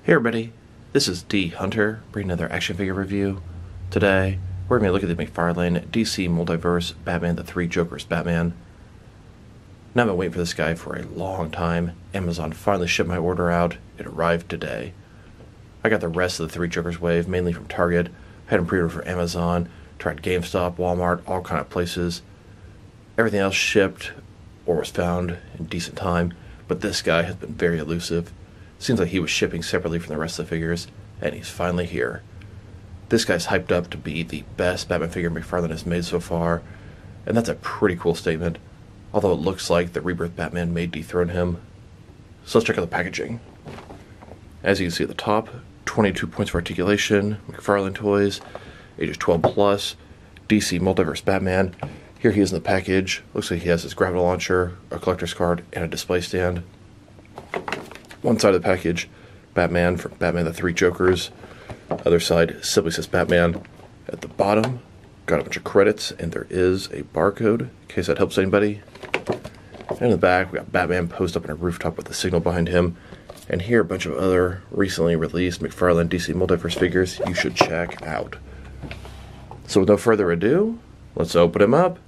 Hey everybody, this is D Hunter, bringing another action figure review. Today, we're going to look at the McFarlane DC Multiverse Batman the Three Jokers Batman. Now I've been waiting for this guy for a long time. Amazon finally shipped my order out. It arrived today. I got the rest of the Three Jokers wave, mainly from Target. I had them pre-ordered for Amazon, tried GameStop, Walmart, all kind of places. Everything else shipped or was found in decent time, but this guy has been very elusive. Seems like he was shipping separately from the rest of the figures, and he's finally here. This guy's hyped up to be the best Batman figure McFarlane has made so far, and that's a pretty cool statement, although it looks like the Rebirth Batman may dethrone him. So let's check out the packaging. As you can see at the top, 22 points for articulation, McFarlane toys, ages 12 plus, DC Multiverse Batman. Here he is in the package. Looks like he has his gravity launcher, a collector's card, and a display stand. One side of the package, Batman from Batman the Three Jokers. Other side simply says Batman. At the bottom, got a bunch of credits, and there is a barcode, in case that helps anybody. And in the back, we got Batman posed up on a rooftop with a signal behind him. And here, a bunch of other recently released McFarlane DC Multiverse figures you should check out. So with no further ado, let's open him up.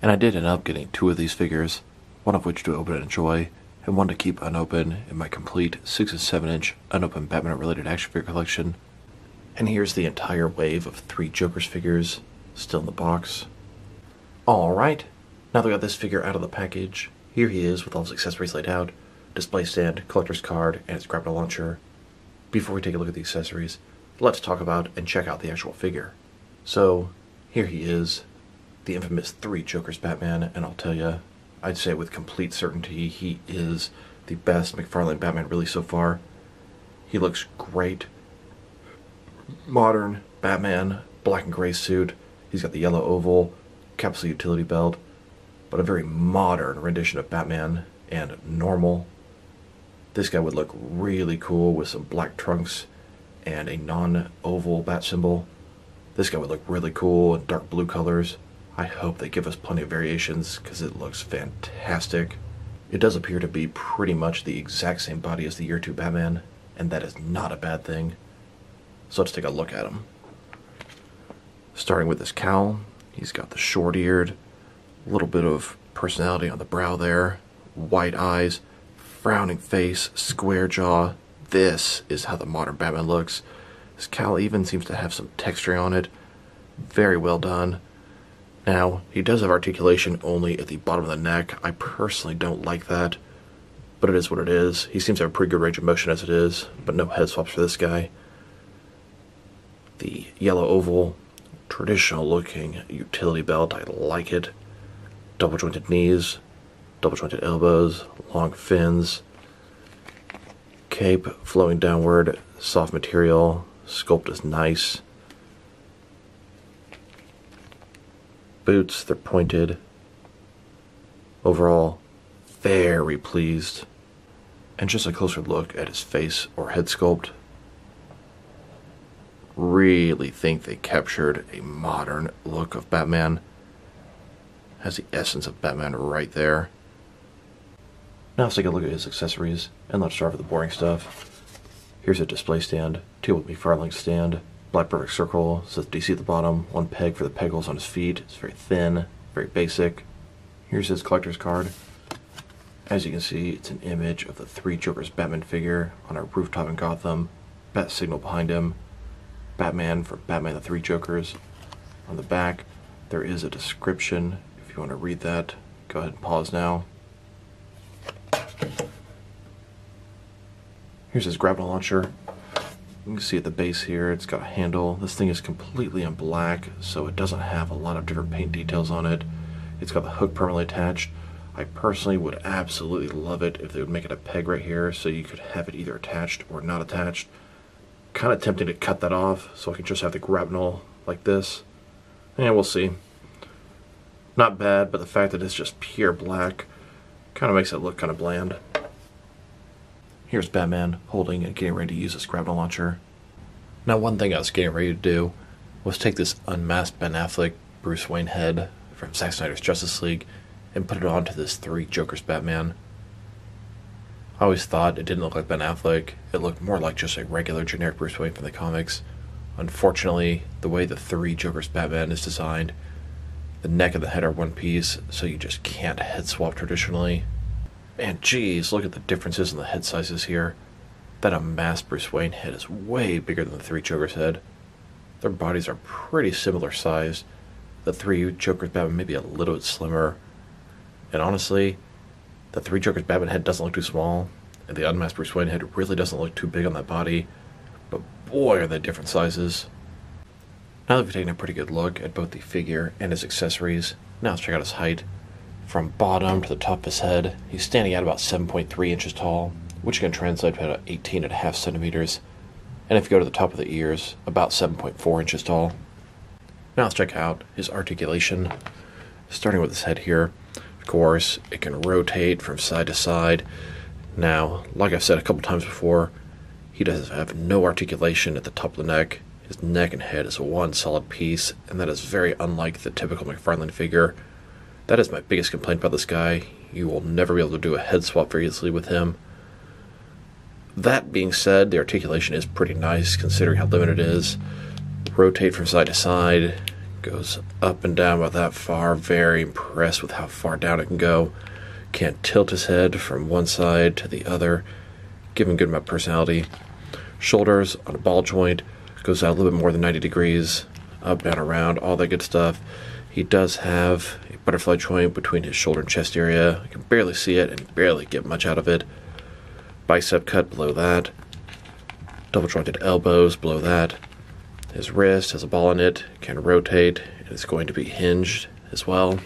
And I did end up getting two of these figures, one of which to open and enjoy, and one to keep unopened in my complete 6 and 7 inch unopened Batman-related action figure collection. And here's the entire wave of Three Jokers figures, still in the box. Alright, now that we got this figure out of the package, here he is with all his accessories laid out, display stand, collector's card, and his gravity launcher. Before we take a look at the accessories, let's talk about and check out the actual figure. So, here he is, the infamous Three Jokers Batman, and I'll tell you, I'd say with complete certainty, he is the best McFarlane Batman released so far. He looks great. Modern Batman, black and gray suit. He's got the yellow oval, capsule utility belt, but a very modern rendition of Batman and normal. This guy would look really cool with some black trunks and a non-oval bat symbol. This guy would look really cool in dark blue colors. I hope they give us plenty of variations because it looks fantastic. It does appear to be pretty much the exact same body as the Year 2 Batman, and that is not a bad thing. So let's take a look at him. Starting with his cowl, he's got the short-eared, a little bit of personality on the brow there, white eyes, frowning face, square jaw. This is how the modern Batman looks. His cowl even seems to have some texture on it. Very well done. Now, he does have articulation only at the bottom of the neck. I personally don't like that, but it is what it is. He seems to have a pretty good range of motion as it is, but no head swaps for this guy. The yellow oval, traditional looking utility belt, I like it. Double jointed knees, double jointed elbows, long fins. Cape flowing downward, soft material, sculpt is nice. Boots, they're pointed. Overall, very pleased. And just a closer look at his face or head sculpt. Really think they captured a modern look of Batman. Has the essence of Batman right there. Now let's take a look at his accessories, and let's start with the boring stuff. Here's a display stand, two with McFarlane stand. Black perfect circle, says DC at the bottom, one peg for the peg holes on his feet. It's very thin, very basic. Here's his collector's card. As you can see, it's an image of the Three Jokers Batman figure on a rooftop in Gotham. Bat signal behind him. Batman for Batman the Three Jokers. On the back, there is a description. If you want to read that, go ahead and pause now. Here's his gravity launcher. You can see at the base here, it's got a handle. This thing is completely in black, so it doesn't have a lot of different paint details on it. It's got the hook permanently attached. I personally would absolutely love it if they would make it a peg right here, so you could have it either attached or not attached. Kind of tempting to cut that off, so I can just have the grapnel like this. And we'll see. Not bad, but the fact that it's just pure black kind of makes it look kind of bland. Here's Batman holding and getting ready to use this gravity launcher. Now, one thing I was getting ready to do was take this unmasked Ben Affleck Bruce Wayne head from Zack Snyder's Justice League and put it onto this Three Jokers Batman. I always thought it didn't look like Ben Affleck. It looked more like just a regular generic Bruce Wayne from the comics. Unfortunately, the way the three Joker's Batman is designed, the neck and the head are one piece, so you just can't head swap traditionally. And geez, look at the differences in the head sizes here. That unmasked Bruce Wayne head is way bigger than the three Joker's head. Their bodies are pretty similar sized. The three Joker's Batman may be a little bit slimmer. And honestly, the three Joker's Batman head doesn't look too small, and the unmasked Bruce Wayne head really doesn't look too big on that body. But boy, are they different sizes. Now that we've taken a pretty good look at both the figure and his accessories, now let's check out his height. From bottom to the top of his head, he's standing at about 7.3 inches tall, which can translate to about 18.5 centimeters. And if you go to the top of the ears, about 7.4 inches tall. Now let's check out his articulation. Starting with his head here, of course, it can rotate from side to side. Now, like I've said a couple times before, he does have no articulation at the top of the neck. His neck and head is one solid piece, and that is very unlike the typical McFarlane figure. That is my biggest complaint about this guy. You will never be able to do a head swap very easily with him. That being said, the articulation is pretty nice considering how limited it is. Rotate from side to side, goes up and down about that far. Very impressed with how far down it can go. Can't tilt his head from one side to the other. Give him a good amount of personality. Shoulders on a ball joint, goes out a little bit more than 90 degrees. Up, down, around, all that good stuff. He does have a butterfly joint between his shoulder and chest area. You can barely see it and barely get much out of it. Bicep cut below that. Double jointed elbows below that. His wrist has a ball in it, can rotate, and it's going to be hinged as well.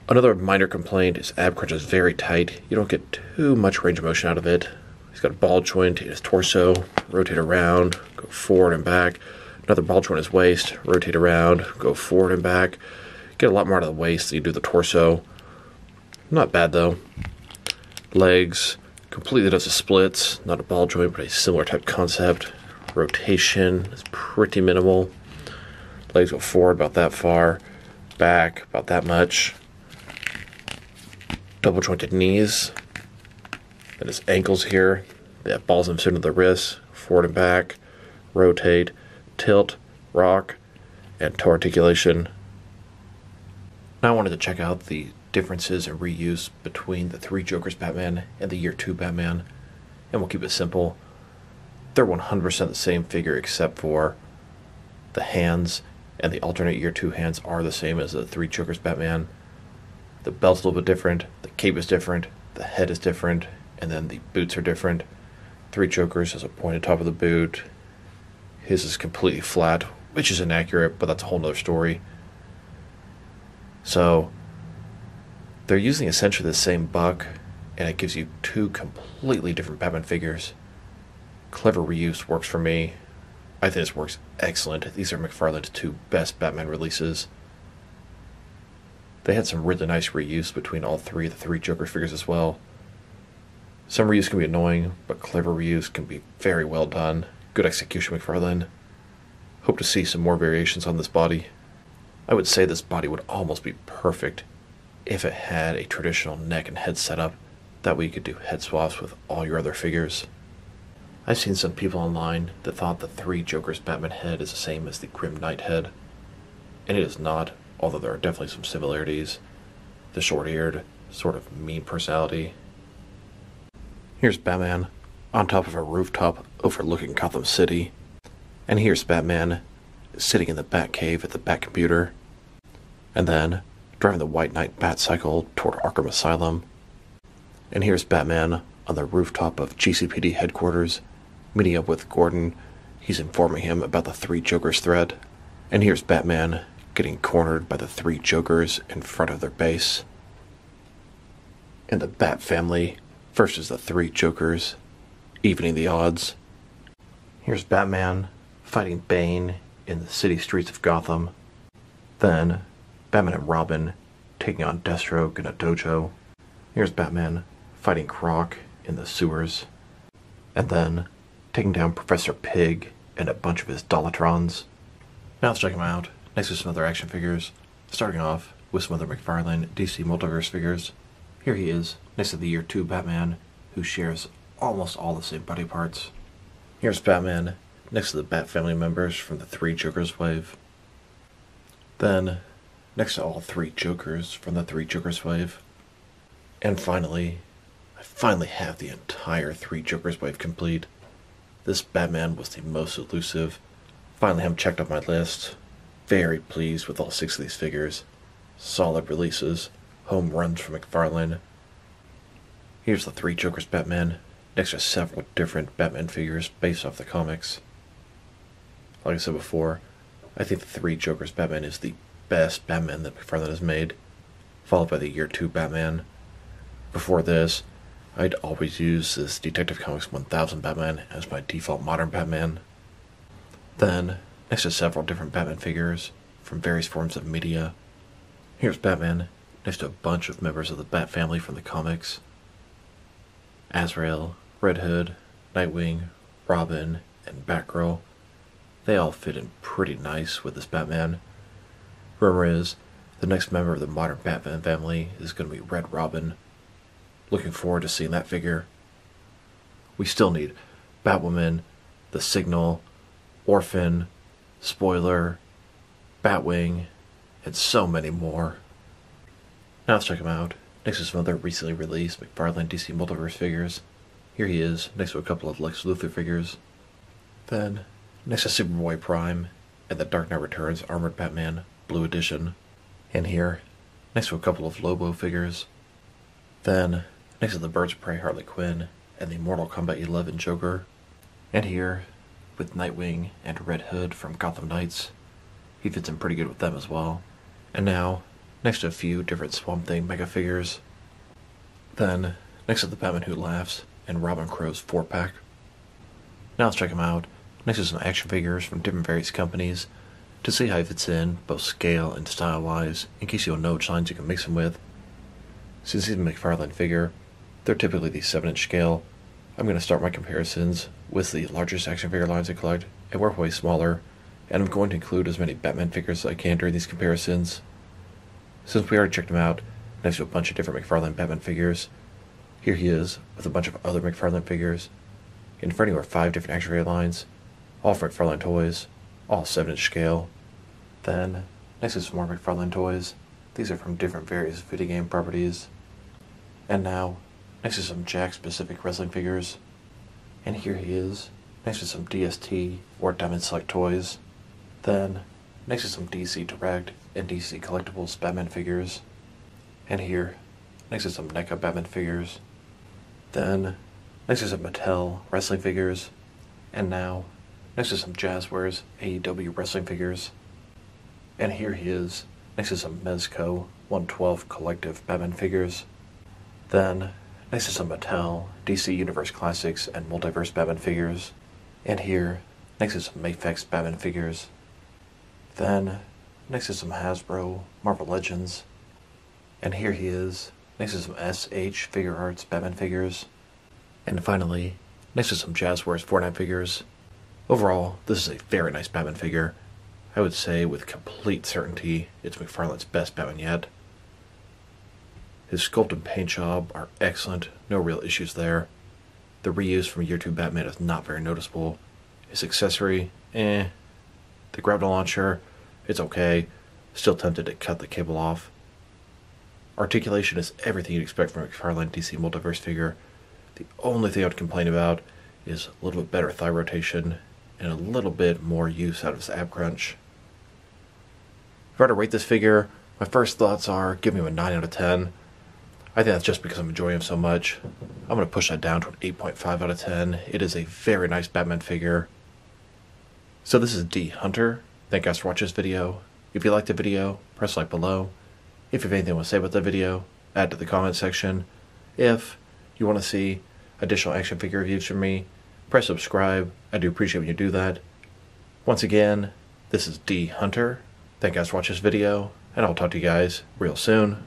Another minor complaint is ab crunch is very tight. You don't get too much range of motion out of it. He's got a ball joint in his torso, rotate around, go forward and back. Another ball joint in his waist, rotate around, go forward and back. Get a lot more out of the waist than you do the torso. Not bad though. Legs, completely does the splits, not a ball joint, but a similar type concept. Rotation is pretty minimal. Legs go forward about that far, back about that much. Double jointed knees. And his ankles here, they have balls in the center of the wrists, forward and back, rotate, tilt, rock, and toe articulation. Now I wanted to check out the differences in reuse between the three Joker's Batman and the Year 2 Batman, and we'll keep it simple. They're 100% the same figure except for the hands, and the alternate Year 2 hands are the same as the three Joker's Batman. The belt's a little bit different, the cape is different, the head is different, and then the boots are different. Three Jokers has a pointed top of the boot. His is completely flat, which is inaccurate, but that's a whole nother story. So, they're using essentially the same buck, and it gives you two completely different Batman figures. Clever reuse works for me. I think this works excellent. These are McFarlane's two best Batman releases. They had some really nice reuse between all three of the three Joker figures as well. Some reuse can be annoying, but clever reuse can be very well done. Good execution, McFarlane. Hope to see some more variations on this body. I would say this body would almost be perfect if it had a traditional neck and head setup. That way you could do head swaps with all your other figures. I've seen some people online that thought the three Joker's Batman head is the same as the Grim Knight head. And it is not, although there are definitely some similarities. The short-eared, sort of mean personality. Here's Batman on top of a rooftop overlooking Gotham City. And here's Batman sitting in the Batcave at the Batcomputer. And then driving the White Knight Batcycle toward Arkham Asylum. And here's Batman on the rooftop of GCPD headquarters, meeting up with Gordon. He's informing him about the three Jokers threat. And here's Batman getting cornered by the three Jokers in front of their base. And the Bat family versus the three Jokers, evening the odds. Here's Batman fighting Bane in the city streets of Gotham. Then, Batman and Robin taking on Deathstroke in a dojo. Here's Batman fighting Croc in the sewers. And then, taking down Professor Pig and a bunch of his Dolatrons. Now let's check them out. Next to some other action figures. Starting off with some other McFarlane DC Multiverse figures. Here he is, next to the Year 2 Batman, who shares almost all the same body parts. Here's Batman, next to the Bat family members from the Three Jokers wave. Then, next to all three Jokers from the Three Jokers wave. And finally, I finally have the entire Three Jokers wave complete. This Batman was the most elusive. Finally have him checked off my list. Very pleased with all 6 of these figures. Solid releases, home runs from McFarlane. Here's the Three Jokers Batman, next to several different Batman figures based off the comics. Like I said before, I think the Three Jokers Batman is the best Batman that McFarlane has made, followed by the Year 2 Batman. Before this, I'd always use this Detective Comics 1000 Batman as my default modern Batman. Then, next to several different Batman figures from various forms of media, here's Batman next to a bunch of members of the Bat family from the comics. Azrael, Red Hood, Nightwing, Robin, and Batgirl. They all fit in pretty nice with this Batman. Rumor is, the next member of the modern Batman family is going to be Red Robin. Looking forward to seeing that figure. We still need Batwoman, The Signal, Orphan, Spoiler, Batwing, and so many more. Now let's check him out. Next to some other recently released McFarlane DC Multiverse figures. Here he is, next to a couple of Lex Luthor figures. Then, next to Superboy Prime and the Dark Knight Returns Armored Batman Blue Edition. And here, next to a couple of Lobo figures. Then, next to the Birds of Prey Harley Quinn and the Mortal Kombat 11 Joker. And here, with Nightwing and Red Hood from Gotham Knights. He fits in pretty good with them as well. And now, next to a few different Swamp Thing mega figures. Then, next to the Batman Who Laughs and Robin Crow's 4-pack. Now let's check him out, next to some action figures from different various companies, to see how he fits in, both scale and style-wise, in case you don't know which lines you can mix him with. Since he's a McFarlane figure, they're typically the 7-inch scale. I'm going to start my comparisons with the largest action figure lines I collect, and work way smaller, and I'm going to include as many Batman figures as I can during these comparisons. Since we already checked him out, next to a bunch of different McFarlane Batman figures, here he is with a bunch of other McFarlane figures. In front of you are 5 different action figure lines, all from McFarlane Toys, all 7-inch scale. Then, next to some more McFarlane toys, these are from different various video game properties. And now, next to some Jack-specific wrestling figures. And here he is, next to some DST or Diamond Select toys. Then, next to some DC Direct and DC Collectibles Batman figures. And here, next to some NECA Batman figures. Then, next to some Mattel wrestling figures. And now, next to some Jazzwares AEW wrestling figures. And here he is, next to some Mezco 112 Collective Batman figures. Then, next to some Mattel DC Universe Classics and Multiverse Batman figures. And here, next to some Mafex Batman figures. Then, next to some Hasbro Marvel Legends. And here he is, next to some SH Figure Arts Batman figures. And finally, next to some Jazzwares Fortnite figures. Overall, this is a very nice Batman figure. I would say with complete certainty it's McFarlane's best Batman yet. His sculpt and paint job are excellent, no real issues there. The reuse from Year 2 Batman is not very noticeable. His accessory, The grapple launcher, it's okay. Still tempted to cut the cable off. Articulation is everything you'd expect from a McFarlane DC Multiverse figure. The only thing I would complain about is a little bit better thigh rotation and a little bit more use out of his ab crunch. If I were to rate this figure, my first thoughts are give him a 9 out of 10. I think that's just because I'm enjoying him so much. I'm going to push that down to an 8.5 out of 10. It is a very nice Batman figure. So this is D Hunter. Thank you guys for watching this video. If you liked the video, press like below. If you have anything you want to say about the video, add to the comment section. If you want to see additional action figure reviews from me, press subscribe. I do appreciate when you do that. Once again, this is D Hunter. Thank you guys for watching this video, and I'll talk to you guys real soon.